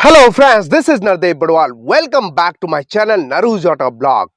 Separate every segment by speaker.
Speaker 1: Hello friends, this is Nardev Badwal. Welcome back to my channel Naru's Auto Blog.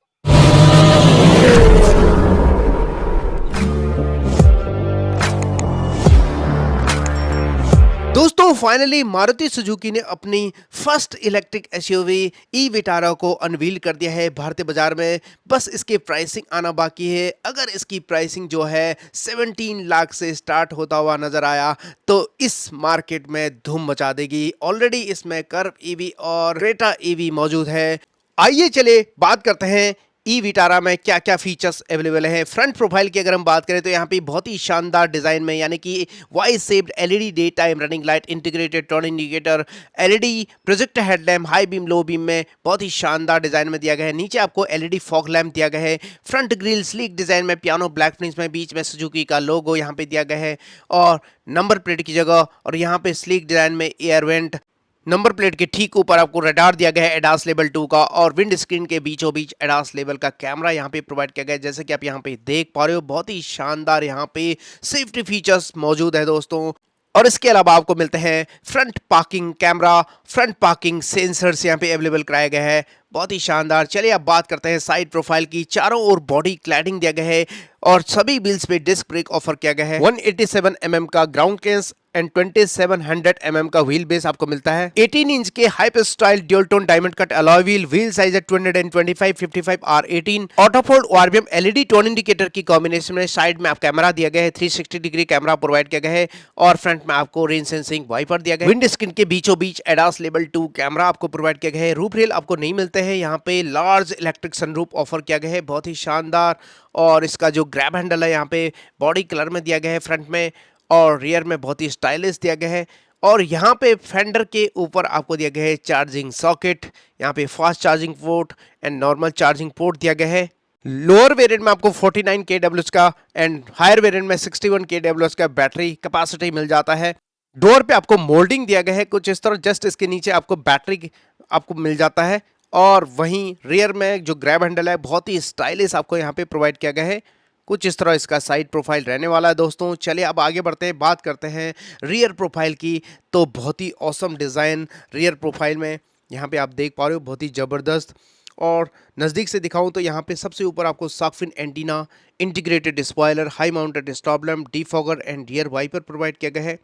Speaker 1: दोस्तों finally Maruti Suzuki ने अपनी first electric SUV e Vitara को unveil कर दिया है भारतीय बाजार में। बस इसकी प्राइसिंग आना बाकी है। अगर इसकी प्राइसिंग जो है 17 लाख से स्टार्ट होता हुआ नजर आया तो इस मार्केट में धूम मचा देगी। ऑलरेडी इसमें कर्व ईवी और क्रेटा ईवी मौजूद है। आइए चले बात करते हैं ई विटारा में क्या क्या फीचर्स अवेलेबल है। फ्रंट प्रोफाइल की अगर हम बात करें तो यहाँ पे बहुत ही शानदार डिजाइन में, यानी कि Y shaped LED day time running light, integrated turn indicator, LED projector headlamp, high beam low beam में बहुत ही शानदार डिजाइन में दिया गया है। नीचे आपको एलईडी फॉग लैम्प दिया गया है। फ्रंट ग्रिल स्लीक डिजाइन में पियानो ब्लैक फिनिश में, बीच में सुजुकी का लोगो यहाँ पे दिया गया है और नंबर प्लेट की जगह और यहाँ पे स्लीक डिजाइन में एयर वेंट। नंबर प्लेट के ठीक ऊपर आपको रडार दिया गया है एडास लेवल 2 का और विंड स्क्रीन के बीचों बीच एडास लेवल का कैमरा यहाँ पे प्रोवाइड किया गया है। जैसे कि आप यहाँ पे देख पा रहे हो बहुत ही शानदार यहाँ पे सेफ्टी फीचर्स मौजूद है दोस्तों। और इसके अलावा आपको मिलते हैं front parking camera, front parking sensors यहाँ पे अवेलेबल कराया गया है। बहुत ही शानदार। चलिए अब बात करते हैं साइड प्रोफाइल की। चारों ओर बॉडी क्लैडिंग दिया गया है और सभी व्हील्स पे डिस्क ब्रेक ऑफर किया गया है। 187 mm का ग्राउंड क्लियरेंस एंड 2700 mm का व्हील बेस आपको मिलता है। 18 इंच के hyper style dual tone diamond cut alloy wheel, wheel size है 225/55 R18, auto fold ORVM LED turn indicator की कॉम्बिनेशन में। साइड में आप कैमरा दिया गया है, 360 डिग्री कैमरा प्रोवाइड किया गया है और फ्रंट में आपको रेन सेंसिंग वाइपर दिया गया है। विंड स्क्रीन के बीचों बीच एडास लेवल 2 कैमरा आपको प्रोवाइड किया गया है। रूफ रेल आपको नहीं मिलते हैं। यहाँ पे लार्ज इलेक्ट्रिक सनरूफ ऑफर किया गया है, बहुत ही शानदार। और इसका जो ग्रैब हैंडल है यहाँ पे बॉडी कलर में दिया गया है फ्रंट में और रियर में बहुत ही स्टाइलिश दिया गया है। और यहाँ पे फेंडर के ऊपर आपको दिया गया है चार्जिंग सॉकेट, यहाँ पे fast charging port and normal charging port दिया गया है। लोअर वेरिएंट में आपको 49 kWh का एंड हायर वेरिएंट में 61 kWh का बैटरी कैपेसिटी मिल जाता है। डोर पे आपको मोल्डिंग दिया गया है कुछ इस तरह, जस्ट इसके नीचे आपको बैटरी आपको मिल जाता है। और वहीं रियर में जो ग्रैब हैंडल है बहुत ही स्टाइलिश आपको यहाँ पे प्रोवाइड किया गया है। कुछ इस तरह इसका साइड प्रोफाइल रहने वाला है दोस्तों। चलिए अब आगे बढ़ते हैं, बात करते हैं रियर प्रोफाइल की। तो बहुत ही ऑसम डिज़ाइन रियर प्रोफाइल में यहाँ पे आप देख पा रहे हो, बहुत ही ज़बरदस्त। और नज़दीक से दिखाऊं तो यहाँ पे सबसे ऊपर आपको shark antenna, integrated spoiler, high mounted stop lamp, defogger and rear wiper provide किया गया है।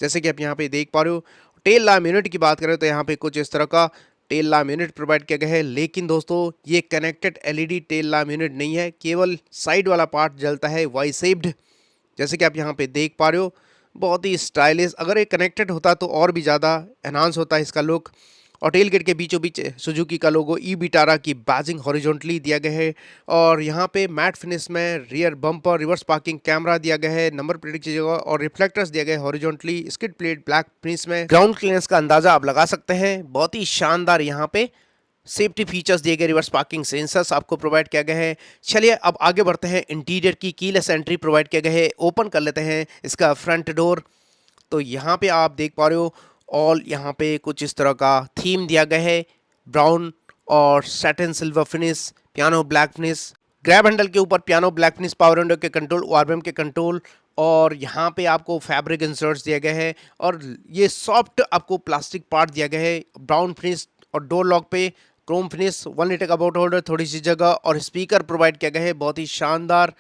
Speaker 1: जैसे कि आप यहाँ पे देख पा रहे हो। टेल लैम्प यूनिट की बात करें तो यहाँ पे कुछ इस तरह का टेल लैम्प यूनिट प्रोवाइड किया गया है। लेकिन दोस्तों ये connected LED tail lamp unit नहीं है, केवल साइड वाला पार्ट जलता है वाई शेप्ड। जैसे कि आप यहाँ पे देख पा रहे हो, बहुत ही स्टाइलिश। अगर ये कनेक्टेड होता तो और भी ज़्यादा एनहांस होता है इसका लुक। और टेल गेट के बीचों बीच सुजुकी का लोगो ई विटारा की बैजिंग हॉरिजॉन्टली दिया गया है। और यहाँ पे मैट फिनिश में rear bumper, reverse parking camera दिया गया है, नंबर प्लेट की जगह और रिफ्लेक्टर्स दिया गया है horizontally. Skid plate black finish में। ग्राउंड क्लियरेंस का अंदाजा आप लगा सकते हैं। बहुत ही शानदार यहाँ पे सेफ्टी फीचर्स दिए गए, रिवर्स पार्किंग सेंसर्स आपको प्रोवाइड किया गया है। चलिए अब आगे बढ़ते हैं। इंटीरियर की कीलेस एंट्री प्रोवाइड किया गया है। ओपन कर लेते हैं इसका फ्रंट डोर। तो यहाँ पे आप देख पा रहे हो ऑल यहाँ पे कुछ इस तरह का थीम दिया गया है, ब्राउन और satin silver finish, piano black finish. Grab handle के ऊपर piano black finish, power window के कंट्रोल, ORVM के कंट्रोल। और यहाँ पे आपको फैब्रिक इंसर्ट्स दिया गया है और ये सॉफ्ट आपको प्लास्टिक पार्ट दिया गया है। ब्राउन फिनिश और डोर लॉक पे क्रोम फिनिश, 1 लीटर का बोट होल्डर, थोड़ी सी जगह और स्पीकर प्रोवाइड किया गया है, बहुत ही शानदार।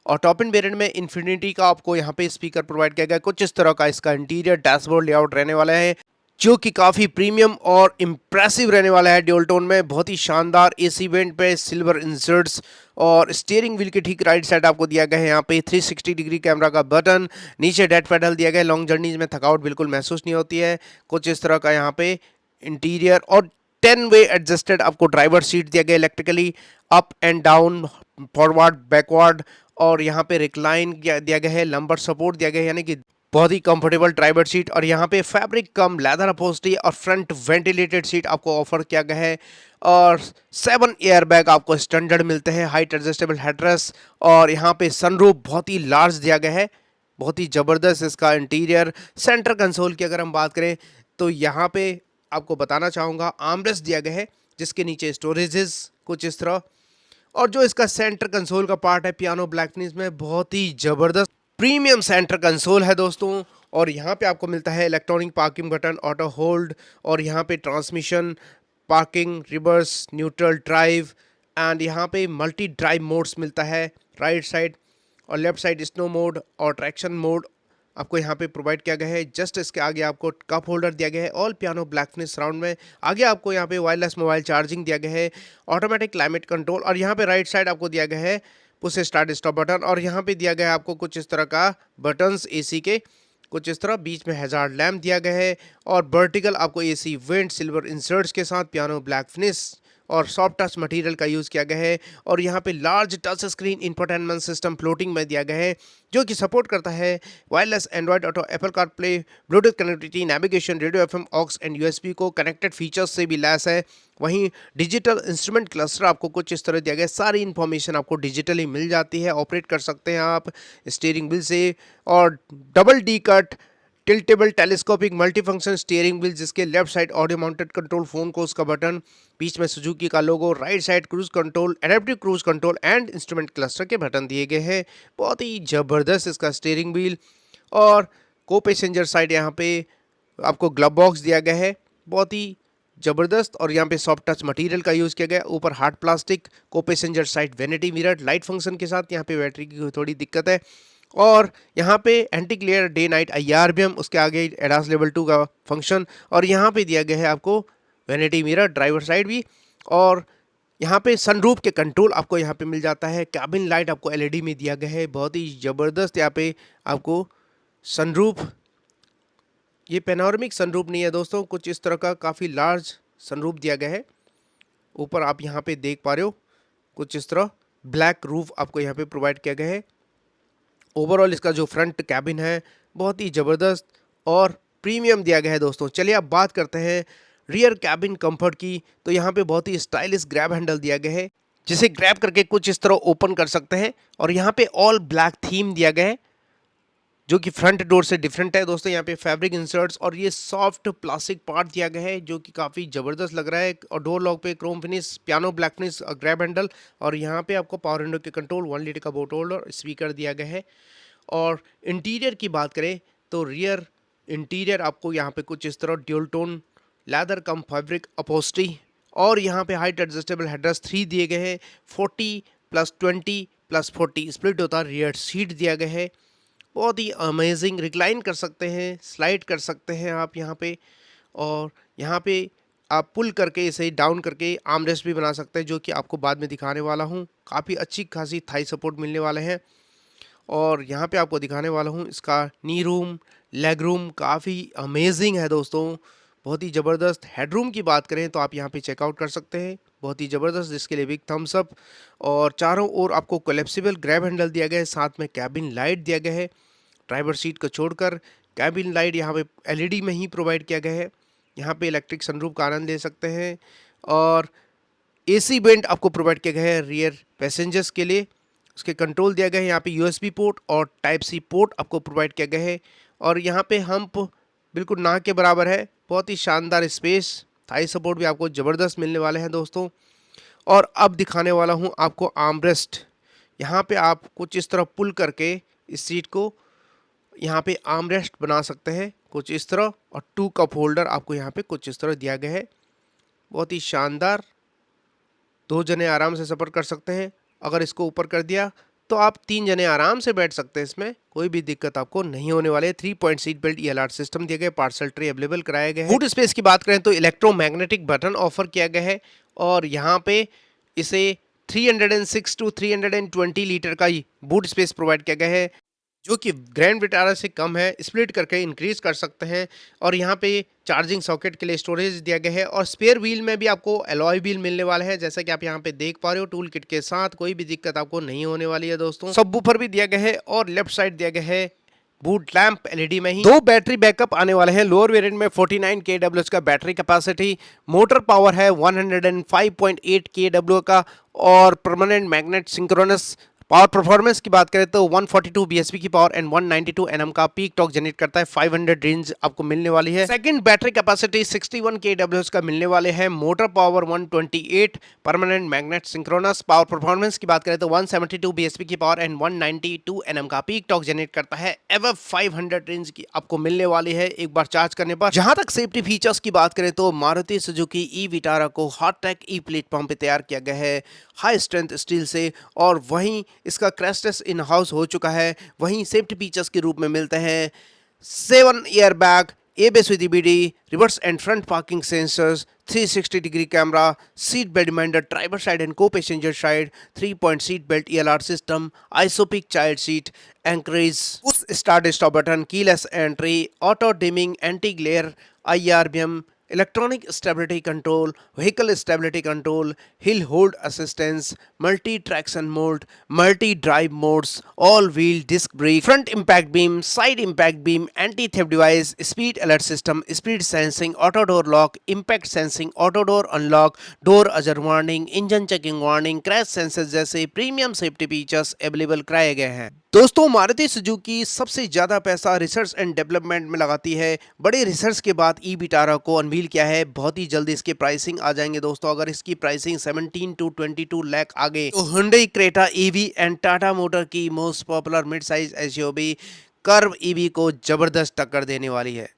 Speaker 1: और टॉप इन वेरिएंट में इन्फिनिटी का आपको यहाँ पे स्पीकर प्रोवाइड किया गया है। कुछ इस तरह का इसका इंटीरियर डैशबोर्ड लेआउट रहने वाला है जो कि काफ़ी प्रीमियम और इम्प्रेसिव रहने वाला है। ड्यूल टोन में बहुत ही शानदार। एसी वेंट पे सिल्वर इंसर्ट्स और स्टीयरिंग व्हील के ठीक राइट साइड आपको दिया गया है यहाँ पे 360 डिग्री कैमरा का बटन। नीचे डेड पेडल दिया गया है। लॉन्ग जर्नीज में थकावट बिल्कुल महसूस नहीं होती है। कुछ इस तरह का यहाँ पे इंटीरियर और 10 वे एडजस्टेड आपको ड्राइवर सीट दिया गया electrically, up and down, forward backward. और यहाँ पे रिक्लाइन दिया गया है, लंबर सपोर्ट दिया गया है, यानी कि बहुत ही कंफर्टेबल ड्राइवर सीट। और यहाँ पे फैब्रिक कम लेदर अपहोल्स्ट्री और फ्रंट वेंटिलेटेड सीट आपको ऑफर किया गया है। और 7 एयर बैग आपको स्टैंडर्ड मिलते हैं, हाइट एडजस्टेबल हेडरेस्ट। और यहाँ पे सनरूफ बहुत ही लार्ज दिया गया है, बहुत ही ज़बरदस्त इसका इंटीरियर। सेंटर कंसोल की अगर हम बात करें तो यहाँ पे आपको बताना चाहूँगा आर्मरेस्ट दिया गया है जिसके नीचे स्टोरेजेस कुछ इस तरह। और जो इसका सेंटर कंसोल का पार्ट है पियानो ब्लैक फिनिश में, बहुत ही ज़बरदस्त प्रीमियम सेंटर कंसोल है दोस्तों। और यहाँ पे आपको मिलता है electronic parking button, auto hold, और यहाँ पे transmission, parking, reverse, neutral, drive, and यहाँ पे मल्टी ड्राइव मोड्स मिलता है राइट साइड, और लेफ्ट साइड स्नो मोड और ट्रैक्शन मोड आपको यहाँ पे प्रोवाइड किया गया है। जस्ट इसके आगे आपको कप होल्डर दिया गया है, all piano black finish surround में। आगे आपको यहाँ पे वायरलेस मोबाइल चार्जिंग दिया गया है, ऑटोमेटिक क्लाइमेट कंट्रोल, और यहाँ पे राइट साइड आपको दिया गया है पुश स्टार्ट स्टॉप बटन, और यहाँ पे दिया गया है आपको कुछ इस तरह का बटन्स एसी के, कुछ इस तरह बीच में हैजार्ड लैम्प दिया गया है, और वर्टिकल आपको एसी वेंट सिल्वर इंसर्ट्स के साथ पियानो ब्लैक फिनिश और सॉफ्ट टच मटेरियल का यूज़ किया गया है। और यहाँ पे large touch screen infotainment system floating में दिया गया है, जो कि सपोर्ट करता है wireless Android auto, Apple CarPlay, Bluetooth connectivity, navigation, radio FM, aux and USB को कनेक्टेड फीचर्स से भी लैस है। वहीं डिजिटल इंस्ट्रूमेंट क्लस्टर आपको कुछ इस तरह दिया गया है, सारी इन्फॉर्मेशन आपको डिजिटली मिल जाती है, ऑपरेट कर सकते हैं आप स्टीयरिंग व्हील से, और double D cut tiltable telescopic multifunction steering wheel, जिसके left side audio mounted control phone को उसका बटन, बीच में सुजुकी का logo, right side cruise control, adaptive cruise control and instrument cluster के बटन दिए गए हैं। बहुत ही जबरदस्त इसका स्टीयरिंग व्हील, और को पैसेंजर साइड यहाँ पे आपको ग्लव बॉक्स दिया गया है, बहुत ही जबरदस्त, और यहाँ पे सॉफ्ट टच मटेरियल का यूज़ किया गया। ऊपर हार्ड प्लास्टिक, को passenger side vanity mirror, light function के साथ। यहाँ पे बैटरी की थोड़ी दिक्कत है, और यहाँ पे anti clear day night IRBM, उसके आगे एडास लेवल 2 का फंक्शन, और यहाँ पे दिया गया है आपको वैनिटी मिरर ड्राइवर साइड भी, और यहाँ पे सनरूफ के कंट्रोल आपको यहाँ पे मिल जाता है। कैबिन लाइट आपको LED में दिया गया है, बहुत ही ज़बरदस्त यहाँ पे आपको सनरूफ, ये पेनोरमिक सनरूफ नहीं है दोस्तों, कुछ इस तरह का काफ़ी लार्ज सनरूफ दिया गया है। ऊपर आप यहाँ पे देख पा रहे हो कुछ इस तरह ब्लैक रूफ आपको यहाँ पे प्रोवाइड किया गया है। ओवरऑल इसका जो फ्रंट कैबिन है बहुत ही ज़बरदस्त और प्रीमियम दिया गया है दोस्तों। चलिए अब बात करते हैं रियर कैबिन कंफर्ट की। तो यहाँ पे बहुत ही स्टाइलिश ग्रैब हैंडल दिया गया है, जिसे ग्रैब करके कुछ इस तरह ओपन कर सकते हैं, और यहाँ पे ऑल ब्लैक थीम दिया गया है, जो कि फ्रंट डोर से डिफरेंट है दोस्तों। यहाँ पे फैब्रिक इंसर्ट्स और ये सॉफ्ट प्लास्टिक पार्ट दिया गया है, जो कि काफ़ी ज़बरदस्त लग रहा है। और डोर लॉक पे Chrome finish, piano black finish grab handle, और यहाँ पे आपको पावर विंडो के कंट्रोल, 1 लीटर का बोट होल्डर, स्पीकर दिया गया है। और इंटीरियर की बात करें तो रियर इंटीरियर आपको यहाँ पे कुछ इस तरह ड्यूल टोन लेदर कम फैब्रिक अपहोस्ट्री, और यहाँ पे हाइट एडजस्टेबल हेडरेस्ट 3 दिए गए हैं। 40+20+40 स्प्लिट होता है रियर सीट दिया गया है, बहुत ही अमेजिंग। रिक्लाइन कर सकते हैं, स्लाइड कर सकते हैं आप यहाँ पे, और यहाँ पे आप पुल करके इसे डाउन करके आर्मरेस्ट भी बना सकते हैं, जो कि आपको बाद में दिखाने वाला हूँ। काफ़ी अच्छी खासी थाई सपोर्ट मिलने वाले हैं, और यहाँ पे आपको दिखाने वाला हूँ इसका नी रूम, लेग रूम काफ़ी अमेजिंग है दोस्तों, बहुत ही ज़बरदस्त। हेडरूम की बात करें तो आप यहाँ पे चेकआउट कर सकते हैं, बहुत ही ज़बरदस्त, जिसके लिए बिग थम्स अप। और चारों ओर आपको कोलेप्सिबल ग्रैब हैंडल दिया गया है, साथ में कैबिन लाइट दिया गया है। ड्राइवर सीट को छोड़कर कैबिन लाइट यहाँ पे LED में ही प्रोवाइड किया गया है। यहाँ पे इलेक्ट्रिक सनरूफ का आनंद ले सकते हैं, और AC वेंट आपको प्रोवाइड किया गया है रियर पैसेंजर्स के लिए। उसके कंट्रोल दिया गया है, यहाँ पे USB पोर्ट और Type-C पोर्ट आपको प्रोवाइड किया गया है, और यहाँ पे हम्प बिल्कुल ना के बराबर है, बहुत ही शानदार स्पेस। थाई सपोर्ट भी आपको ज़बरदस्त मिलने वाले हैं दोस्तों। और अब दिखाने वाला हूँ आपको आर्मरेस्ट। यहाँ पे आप कुछ इस तरह पुल करके इस सीट को यहाँ पे आर्मरेस्ट बना सकते हैं कुछ इस तरह, और 2 कप होल्डर आपको यहाँ पे कुछ इस तरह दिया गया है, बहुत ही शानदार। 2 जने आराम से सफ़र कर सकते हैं। अगर इसको ऊपर कर दिया तो आप 3 जने आराम से बैठ सकते हैं, इसमें कोई भी दिक्कत आपको नहीं होने वाले। 3 point seat belt ELR system दिए गए, पार्सल ट्रे अवेलेबल कराए गए हैं। बूट स्पेस की बात करें तो इलेक्ट्रोमैग्नेटिक बटन ऑफर किया गया है, और यहाँ पे इसे 306 to 320 लीटर का बूट स्पेस प्रोवाइड किया गया है, जो कि ग्रैंड विटारा से कम है। स्प्लिट करके इंक्रीज कर सकते हैं, और यहाँ पे चार्जिंग सॉकेट के लिए स्टोरेज दिया गया है, और स्पेयर व्हील में भी आपको एलॉय व्हील मिलने वाले हैं, जैसा कि आप यहाँ पे देख पा रहे हो टूल किट के साथ। कोई भी दिक्कत आपको नहीं होने वाली है दोस्तों। सबवूफर भी दिया गया है, और लेफ्ट साइड दिया गया है बूट लैंप LED में ही। 2 बैटरी बैकअप आने वाले हैं। लोअर वेरिएंट में 49 kWh का बैटरी कैपेसिटी, मोटर पावर है 105.8 kW का, और permanent magnet synchronous power performance की बात करें तो 142 bhp की पावर एंड 192 Nm का पीक टॉर्क जनरेट करता है। 500 रेंज आपको मिलने वाली है। सेकंड, बैटरी कैपेसिटी 61 kWh का मिलने वाले हैं। Motor power 128, permanent magnet synchronous. Power performance की बात करें तो 172 bhp की पावर एंड 192 Nm का पीक टॉर्क जनरेट करता है। एवं 500 रेंज की आपको मिलने वाली है एक बार चार्ज करने पर। जहां तक सेफ्टी फीचर्स की बात करें तो मारुति सुजुकी ई विटारा को हॉटटेक ई प्लेटफॉर्म पे तैयार किया गया है हाई स्ट्रेंथ स्टील से, और वहीं इसका क्रैश टेस्ट इन हाउस हो चुका है। वहीं सेफ्टी फीचर्स के रूप में मिलते हैं 7 air bag, ABS with EBD, reverse and front parking sensors, 360 degree camera, seat belt reminder driver side and co passenger side, 3 point seat belt ELR system, isofix child seat, anchorage, push start stop button, keyless entry, auto dimming, anti glare, IRBM, electronic stability control, vehicle stability control, hill hold assistance, multi traction mode, multi drive modes, all wheel disc brake, front impact beam, side impact beam, anti theft device, speed alert system, speed sensing, auto door lock, impact sensing, auto door unlock, door ajar warning, engine checking warning, crash sensor जैसे premium safety features available कराए गए हैं। दोस्तों, Maruti Suzuki सबसे ज्यादा पैसा research and development में लगाती है। बड़े रिसर्च के बाद ई विटारा को अनवील किया है। बहुत ही जल्दी इसके प्राइसिंग आ जाएंगे दोस्तों। अगर इसकी प्राइसिंग 17 to 22 लाख आ गए तो Hyundai Creta EV and Tata motor की most popular mid size SUV Curvv EV को जबरदस्त टक्कर देने वाली है।